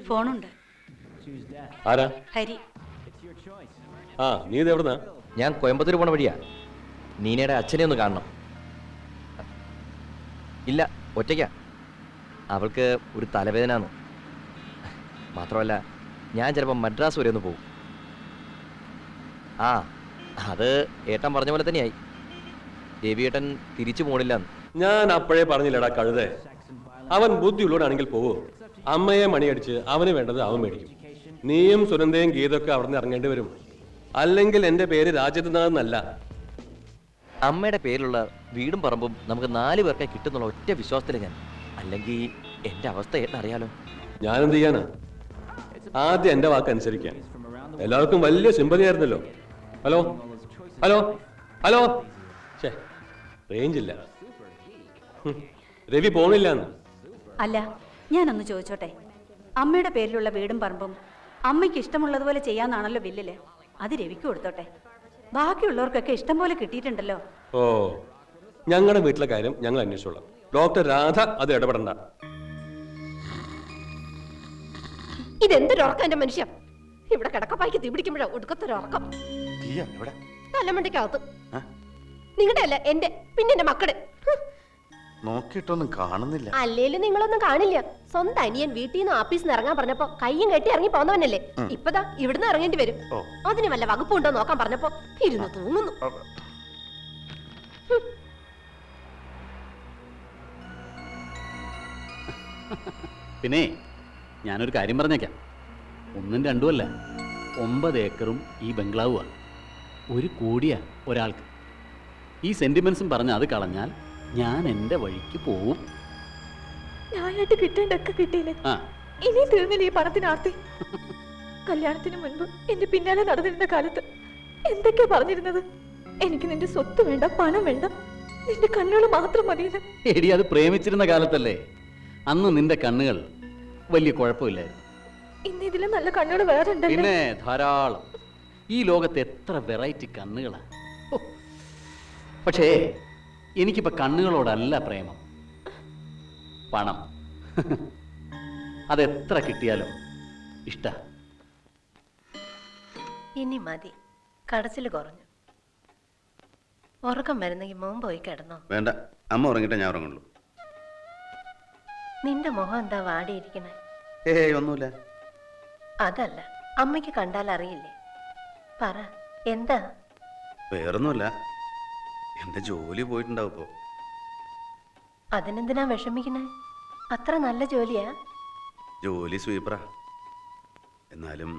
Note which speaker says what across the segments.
Speaker 1: ഫോണുണ്ട്.
Speaker 2: ആരാ?
Speaker 1: ഹരി.
Speaker 2: ആ, നീ ഇത് എവിടുന്നാ?
Speaker 3: ഞാൻ കോയമ്പത്തൂർ പോണ വഴിയാ. നീനയുടെ അച്ഛനെ ഒന്ന് കാണണം. ഇല്ല, ഒറ്റയ്ക്കാ. അവൾക്ക് ഒരു തലവേദനയാണ്. മാത്രമല്ല, ഞാൻ ചിലപ്പോൾ മദ്രാസ് വരെ ഒന്ന് പോകും. ആ, അത് ഏട്ടൻ പറഞ്ഞ പോലെ തന്നെയായി. രവിയേട്ടൻ തിരിച്ചു പോണില്ലെന്ന്.
Speaker 2: ഞാൻ അപ്പോഴേ പറഞ്ഞില്ലടാ കഴുതേ, അവൻ ബുദ്ധിയുള്ളവനാണെങ്കിൽ പോവോ. അമ്മയെ മണിയടിച്ച് അവന് വേണ്ടത് അവൻ മേടിക്കും. നീയും സുനന്ദയും ഗീതൊക്കെ അവിടെ നിന്ന് ഇറങ്ങേണ്ടി വരും. അല്ലെങ്കിൽ എന്റെ പേര് രാജ്യത്തുനിന്നല്ല.
Speaker 3: അമ്മയുടെ പേരിലുള്ള വീടും പറമ്പും നമുക്ക് 4 പേർക്കായി കിട്ടുന്നുള്ള ഒറ്റ വിശ്വാസത്തില് ഞാൻ. അല്ലെങ്കിൽ എന്റെ അവസ്ഥ ഏട്ടൻ അറിയാലോ.
Speaker 2: ഞാനെന്ത് ചെയ്യാനാ? ആദ്യം എന്റെ വാക്ക് അനുസരിക്കാൻ. എല്ലാവർക്കും വലിയ സിമ്പതി ആയിരുന്നല്ലോ. ഹലോ ഹലോ ഹലോ, റേഞ്ച് ഇല്ല. രവി പോണില്ലാന്ന്.
Speaker 1: അല്ല, ഞാനൊന്ന് ചോദിച്ചോട്ടെ. അമ്മയുടെ പേരിലുള്ള വീടും പറമ്പും അമ്മയ്ക്ക് ഇഷ്ടമുള്ളതുപോലെ ചെയ്യാന്നാണല്ലോ ബില്ലില്. അത് രവിക്ക് കൊടുത്തോട്ടെ. ബാക്കിയുള്ളവർക്കൊക്കെ ഇഷ്ടം പോലെ കിട്ടിയിട്ടുണ്ടല്ലോ.
Speaker 2: ഓ, ഞങ്ങളുടെ വീട്ടിലെ കാര്യം ഞങ്ങൾ അന്വേഷിച്ചോളാം. ഡോക്ടർ രാധ അത് ഇടപെടണ്ട.
Speaker 4: ഇതെന്തൊരുറക്കം എന്റെ മനുഷ്യ. ഇവിടെ കിടക്കപ്പായ്ക്ക് തീ പിടിക്കുമ്പോഴാ ഒടുക്കത്തൊരുറക്കം. തലമണ്ടയ്ക്കകത്ത്. നിങ്ങളുടെ അല്ല എന്റെ, പിന്നെ എന്റെ മക്കളുടെ.
Speaker 5: നോക്കിയിട്ടൊന്നും കാണുന്നില്ല.
Speaker 4: അല്ലേലും നിങ്ങളൊന്നും കാണില്ല. സ്വന്തം അനിയൻ വീട്ടിൽ നിന്ന് ഓഫീസിൽ നിന്ന് ഇറങ്ങാൻ പറഞ്ഞപ്പോ കയ്യും കെട്ടി ഇറങ്ങി പോന്നവനല്ലേ. ഇപ്പതാ ഇവിടുന്ന് ഇറങ്ങേണ്ടി വരും. അതിന് വല്ല വകുപ്പുണ്ടോ നോക്കാൻ പറഞ്ഞപ്പോ ഇരുന്ന് തൂങ്ങുന്നു.
Speaker 6: പിന്നെ ഞാനൊരു കാര്യം പറഞ്ഞേക്കാം. 1ഉം 2ഉം അല്ല, 9 ഏക്കറും ഈ ബംഗ്ലാവുമാണ്. 1 കോടിയാ ഒരാൾക്ക്. ഈ സെന്റിമെന്റ്സും പറഞ്ഞ് അത് കളഞ്ഞാൽ ഞാൻ എന്റെ വഴിക്ക് പോവും.
Speaker 7: ഞാനായിട്ട് കിട്ടേണ്ടൊക്കെ കിട്ടിയില്ലേ? ഇനി തീർന്നില്ല ഈ പണത്തിന് ആർത്തി. കല്യാണത്തിന് മുൻപ് എന്റെ പിന്നാലെ നടന്നിരുന്ന കാലത്ത് എന്തൊക്കെയാ പറഞ്ഞിരുന്നത്? എനിക്ക് നിന്റെ സ്വത്ത് വേണ്ട, പണം വേണ്ട, നിന്റെ കണ്ണുകൾ മാത്രം മതിയെന്ന്.
Speaker 6: എടി, അത് പ്രേമിച്ചിരുന്ന കാലത്തല്ലേ. അന്ന് നിന്റെ കണ്ണുകൾ വലിയ കുഴപ്പമില്ലായിരുന്നു.
Speaker 7: ഇന്ന് ഇതിലും നല്ല കണ്ണുകൾ വേറെ ഉണ്ടല്ലോ.
Speaker 6: പിന്നെ ധാരാളം. ഈ ലോകത്ത് എത്ര വെറൈറ്റി കണ്ണുകളാ. പക്ഷേ എനിക്കിപ്പോ കണ്ണുകളോടല്ല പ്രേമം, പണം. അതെത്ര കിട്ടിയാലും ഇഷ്ട.
Speaker 4: ഇനി മതി, കടച്ചിൽ കുറഞ്ഞു. ഉറക്കം വരുന്നെങ്കിൽ മോൻ പോയി കിടന്നോ?
Speaker 5: വേണ്ട, അമ്മ ഉറങ്ങിട്ടേ ഞാൻ ഉറങ്ങുള്ളൂ.
Speaker 4: നിന്റെ മുഖം എന്താ വാടിയിരിക്കണേ?
Speaker 5: ഒന്നുമില്ല.
Speaker 4: അതല്ല, അമ്മയ്ക്ക് കണ്ടാൽ അറിയില്ലേ. പറ, എന്താ?
Speaker 5: വേറൊന്നുമില്ല, എന്റെ ജോലി പോയിട്ടുണ്ടാവും ഇപ്പോ.
Speaker 4: അതിനെന്തിനാ വിഷമിക്കണേ? അത്ര നല്ല ജോലിയാ?
Speaker 5: ജോലി സ്വീപ്പറാ. എന്നാലും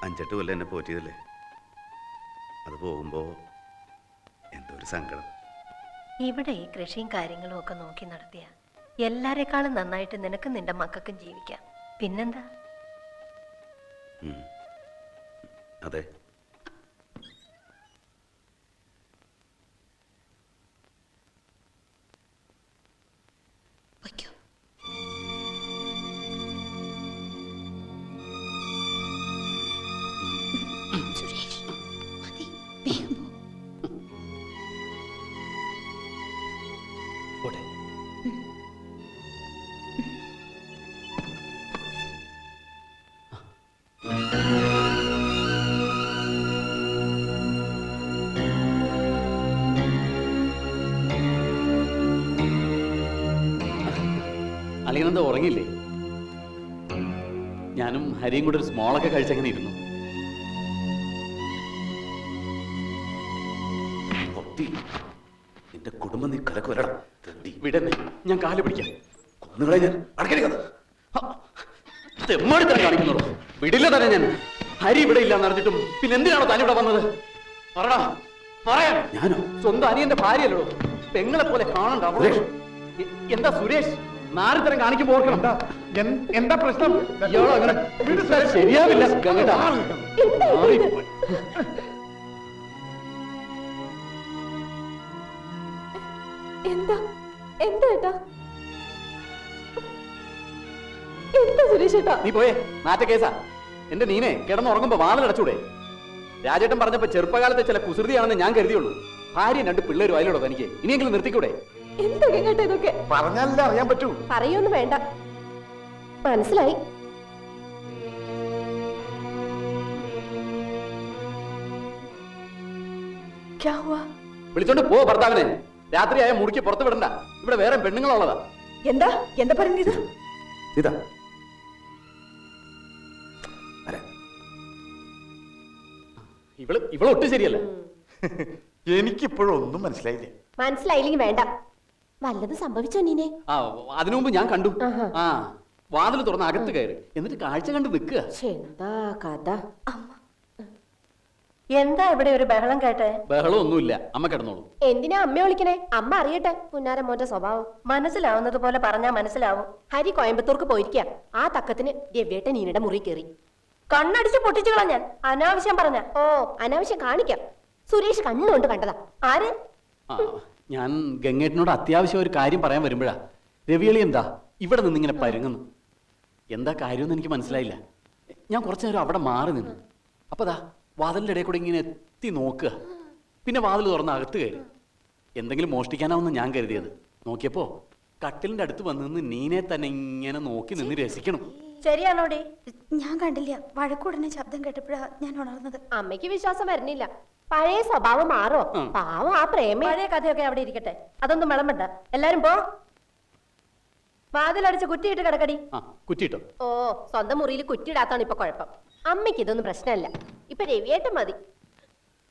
Speaker 5: 5-8 കൊല്ലം എന്നെ പോറ്റിയതല്ലേ. അത് പോകുമ്പോ എന്തൊരു സങ്കടം.
Speaker 4: ഇവിടെ ഈ കൃഷിയും കാര്യങ്ങളും ഒക്കെ നോക്കി നടത്തിയ എല്ലാരെക്കാളും നന്നായിട്ട് നിനക്കും നിന്റെ മക്കൾക്കും ജീവിക്കാം. പിന്നെന്താ?
Speaker 5: അതെ.
Speaker 6: അല്ലെങ്കിൽ എന്താ ഉറങ്ങിയില്ലേ? ഞാനും ഹരിയും കൂടെ ഒരു സ്മോളൊക്കെ കഴിച്ചങ്ങനെ ഇരുന്നു.
Speaker 5: നിന്റെ കുടുംബം നീ കലക്ക് വരണം.
Speaker 6: വിടന്നെ, ഞാൻ കാല് പിടിക്കാം.
Speaker 5: കൊന്നുകളെ ഞാൻ.
Speaker 6: തെമ്മാടിത്തരം കാണിക്കുന്നുള്ളൂ. വിടില്ല തന്നെ ഞാൻ. ഹരി ഇവിടെ ഇല്ലാന്ന് അറിഞ്ഞിട്ടും പിന്നെ എന്തിനാണോ താൻ ഇവിടെ വന്നത്? പറടാ, പറയാൻ.
Speaker 5: ഞാനോ?
Speaker 6: സ്വന്തം അനിയന്റെ ഭാര്യയല്ലോ. പെങ്ങളെ പോലെ കാണണ്ട. എന്താ സുരേഷ് നാരിത്തരം കാണിക്കുമ്പോ ഓർക്കണം.
Speaker 8: എന്താ പ്രശ്നം?
Speaker 6: ശരിയാവില്ല.
Speaker 7: എന്താ എന്താ ഏട്ടാ? എന്താ സുരേഷ് ഏട്ടാ?
Speaker 6: നീ പോയേ, നാറ്റ കേസാ. എന്റെ നീനെ കിടന്നുറങ്ങുമ്പോ വാതിലടച്ചൂടെ? രാജേട്ടൻ പറഞ്ഞപ്പോ ചെറുപ്പകാലത്തെ ചില കുസൃതിയാണെന്ന് ഞാൻ കരുതിയുള്ളൂ. ഭാര്യയും 2 പിള്ളേരും അതിലൂടെ തനിക്ക്. ഇനിയെങ്കിലും നിർത്തിക്കൂടെ?
Speaker 7: എന്തൊക്കെ കേട്ടോ ഇതൊക്കെ?
Speaker 8: പറഞ്ഞാലേ അറിയാൻ പറ്റൂ.
Speaker 4: പറയൊന്നും വേണ്ട, മനസ്സിലായി.
Speaker 7: क्या हुआ?
Speaker 6: വിളിച്ചോണ്ട് പോ ഭർത്താവിനെ. രാത്രിയായ മുറിക്ക് പുറത്ത് വിടണ്ട. ഇവിടെ വേറെ പെണ്ണുങ്ങളുള്ളതാ.
Speaker 7: എന്താ എന്താ പറഞ്ഞത്?
Speaker 5: ഇതാ വരാം.
Speaker 6: ഇവള് ഒട്ടും ശരിയല്ല.
Speaker 8: എനിക്കിപ്പോഴും ഒന്നും മനസ്സിലായില്ലേ.
Speaker 4: മനസ്സിലായില്ലെങ്കിൽ വേണ്ട. വല്ലതും സംഭവിച്ചോ നീനെ?
Speaker 6: ആ അതിനു മുമ്പ് ഞാൻ കണ്ടു.
Speaker 4: ആഹാ.
Speaker 6: ആ വാതിൽ തുറന്ന് അകത്ത് കയറി എന്നിട്ട് കാഴ്ച കണ്ട് നിൽക്കുക.
Speaker 4: എന്താ കഥ?
Speaker 7: അമ്മ
Speaker 1: എന്താ ഇവിടെ ഒരു ബഹളം കേട്ടെ?
Speaker 6: ബഹളം ഒന്നുമില്ല, അമ്മ കിടന്നോളൂ.
Speaker 4: എന്തിനാ അമ്മ വിളിക്കണേ? അമ്മ അറിയട്ടെ പുന്നാരം മോന്റെ സ്വഭാവം.
Speaker 1: മനസ്സിലാവുന്നത് പോലെ പറഞ്ഞാ മനസ്സിലാവും.
Speaker 4: ഹരി കോയമ്പത്തൂർക്ക് പോയിരിക്കുക. ആ തക്കത്തിന് ദിവ്യേട്ടൻ നീനയുടെ മുറി കയറി.
Speaker 1: കണ്ണടിച്ച് പൊട്ടിച്ചു കളഞ്ഞാൻ അനാവശ്യം പറഞ്ഞ.
Speaker 4: ഓ അനാവശ്യം കാണിക്കാം. സുരേഷ് കണ്ണുകൊണ്ട് കണ്ടതാ. ആര്?
Speaker 6: ആ ഞാൻ ഗംഗേട്ടനോട് അത്യാവശ്യം ഒരു കാര്യം പറയാൻ വരുമ്പോഴാ രവിയളി എന്താ ഇവിടെ നിന്നിങ്ങനെ പരുങ്ങുന്നു. എന്താ കാര്യമെന്ന് എനിക്ക് മനസ്സിലായില്ല. ഞാൻ കുറച്ചു നേരം അവിടെ മാറി നിന്നു. അപ്പതാ വാതിലിന്റെ ഇടയിൽ കൂടെ ഇങ്ങനെ എത്തി നോക്കുക. പിന്നെ വാതിൽ തുറന്ന് അകത്ത് കയറി. എന്തെങ്കിലും മോഷ്ടിക്കാനാവുന്ന ഞാൻ കരുതിയത്. നോക്കിയപ്പോ കട്ടിലിന്റെ അടുത്ത് വന്ന് നിന്ന് നീനെ തന്നെ ഇങ്ങനെ നോക്കി നിന്ന് രസിക്കണം.
Speaker 1: ശരിയാണോടി?
Speaker 7: ഞാൻ കണ്ടില്ല. വഴക്കുടനെ ശബ്ദം കേട്ടപ്പോഴാ ഞാൻ ഉണർന്നത്.
Speaker 4: അമ്മയ്ക്ക് വിശ്വാസം വരുന്നില്ല. പഴയ സ്വഭാവം മാറോ? പാവം ആ പ്രേമ.
Speaker 1: പഴയ കഥയൊക്കെ അവിടെ ഇരിക്കട്ടെ, അതൊന്നും വിളമ്പണ്ട. എല്ലാരും പോ. വാതിലടിച്ച് കുറ്റിയിട്ട് കിടക്കടി.
Speaker 6: ആ കുറ്റിട്ടോ?
Speaker 4: ഓ സ്വന്തം മുറിയിൽ കുറ്റിയിടാത്താണ് ഇപ്പൊ കുഴപ്പം. അമ്മയ്ക്ക് ഇതൊന്നും പ്രശ്നമല്ല. ഇപ്പൊ രവിയേട്ടൻ മതി.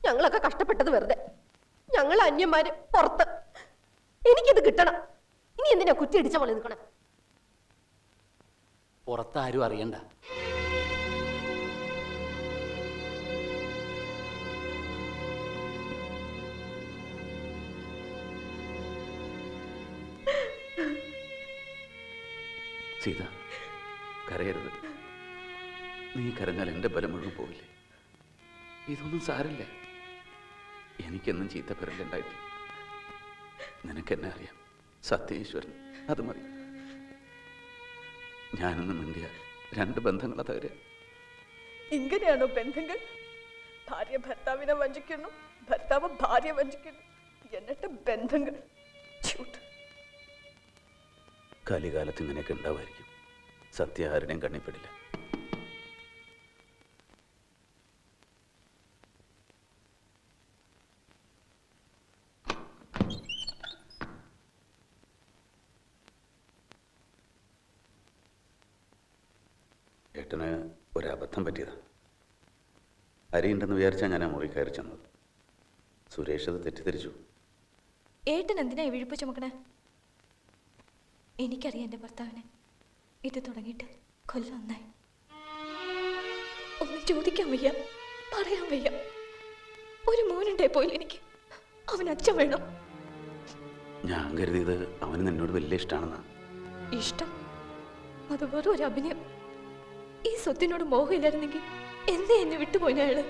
Speaker 4: ഞങ്ങളൊക്കെ കഷ്ടപ്പെട്ടത് വെറുതെ. ഞങ്ങൾ അന്യന്മാര് പുറത്ത്. എനിക്കിത് കിട്ടണം. ഇനി എന്തിനാ കുറ്റി അടിച്ച പോലെ നിൽക്കണം?
Speaker 6: പുറത്താരും അറിയണ്ട.
Speaker 5: സീത, കരയരുത്. നീ കരഞ്ഞാൽ എൻ്റെ ബലം മുഴുവൻ പോവില്ലേ? ഇതൊന്നും സാരില്ല. എനിക്കെന്നും ചീത്ത പേരല്ലുണ്ടായിട്ടില്ല. നിനക്കെന്നെ അറിയാം. സത്യേശ്വരൻ, അത് മതി. ഞാനൊന്നും മിണ്ടിയ രണ്ട് ബന്ധങ്ങളെ തകരുക.
Speaker 7: ഇങ്ങനെയാണോ ബന്ധങ്ങൾ? ഭാര്യ ഭർത്താവിനെ വഞ്ചിക്കുന്നു, ഭർത്താവ് ഭാര്യ വഞ്ചിക്കുന്നു, എന്നിട്ട് ബന്ധങ്ങൾ.
Speaker 5: കലികാലത്ത് ഇങ്ങനെയൊക്കെ ഉണ്ടാവുമായിരിക്കും. സത്യം ആരുടെയും കണ്ണിപ്പെടില്ല. ഏട്ടന് ഒരബദ്ധം പറ്റിയതാണ്. അരിയുണ്ടെന്ന് വിചാരിച്ചാൽ ഞാൻ ആ മുറി കയറി ചെന്നത്. സുരേഷ് അത് തെറ്റിദ്ധരിച്ചു.
Speaker 7: ഏട്ടൻ എന്തിനാ വിഴുപ്പ് ചുമക്കണേ? എനിക്കറിയാം എൻ്റെ ഭർത്താവിനെ. ഇത് തുടങ്ങിയിട്ട് കൊല്ലം ഒന്നായി. ഒന്നും ചോദിക്കാൻ വയ്യ, പറയാൻ വയ്യ. ഒരു മോനുണ്ടേ പോലും എനിക്ക്. അവൻ അച്ഛൻ വേണം.
Speaker 5: ഞാൻ കരുതിയത് അവന് നിന്നോട് വലിയ ഇഷ്ടമാണെന്നാ.
Speaker 7: ഇഷ്ടം? അത് വെറും ഒരു അഭിനയം. ഈ സ്വത്തിനോട് മോഹമില്ലായിരുന്നെങ്കിൽ എന്നേ എന്നെ വിട്ടുപോയി അയാള്.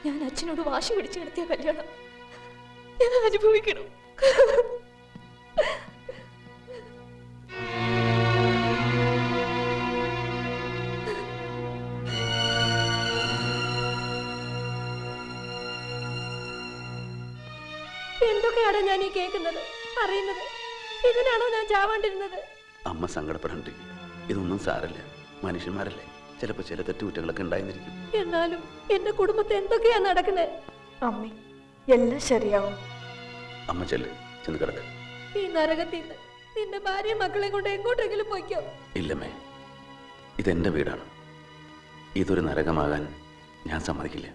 Speaker 7: ഞാൻ അച്ഛനോട് വാശി പിടിച്ച് നടത്തിയ കല്യാണം ഞാൻ അനുഭവിക്കണം.
Speaker 1: എന്തൊക്കെയാണോ ഞാൻ ഈ കേൾക്കുന്നത്, അറിയുന്നത്? ഇതിനാണോ ഞാൻ ചാവാണ്ടിരുന്നത്?
Speaker 5: അമ്മ സങ്കടപ്പെടണ്ടേ. ഇതൊന്നും സാരല്ല. മനുഷ്യന്മാരല്ലേ, ചിലപ്പോൾ ചില തെറ്റുകുറ്റങ്ങളൊക്കെ ഉണ്ടായിരിക്കും.
Speaker 1: എന്നാലും എന്റെ കുടുംബത്തെ എന്തൊക്കെയാ നടക്കുന്നത്?
Speaker 7: അമ്മേ, എല്ലാം ശരിയാവും.
Speaker 5: അമ്മ ചെല്ല്, ചെന്ന് കിടക്ക്.
Speaker 1: ഈ നരകത്തിൽ നിന്ന് നിന്റെ ഭാര്യ മക്കളെ കൊണ്ട് എങ്ങോട്ടെങ്കിലും പോയിക്കോ.
Speaker 5: ഇല്ലമ്മേ, ഇതെന്റെ വീടാണ്. ഇതൊരു നരകമാകാൻ ഞാൻ സമ്മതിക്കില്ല.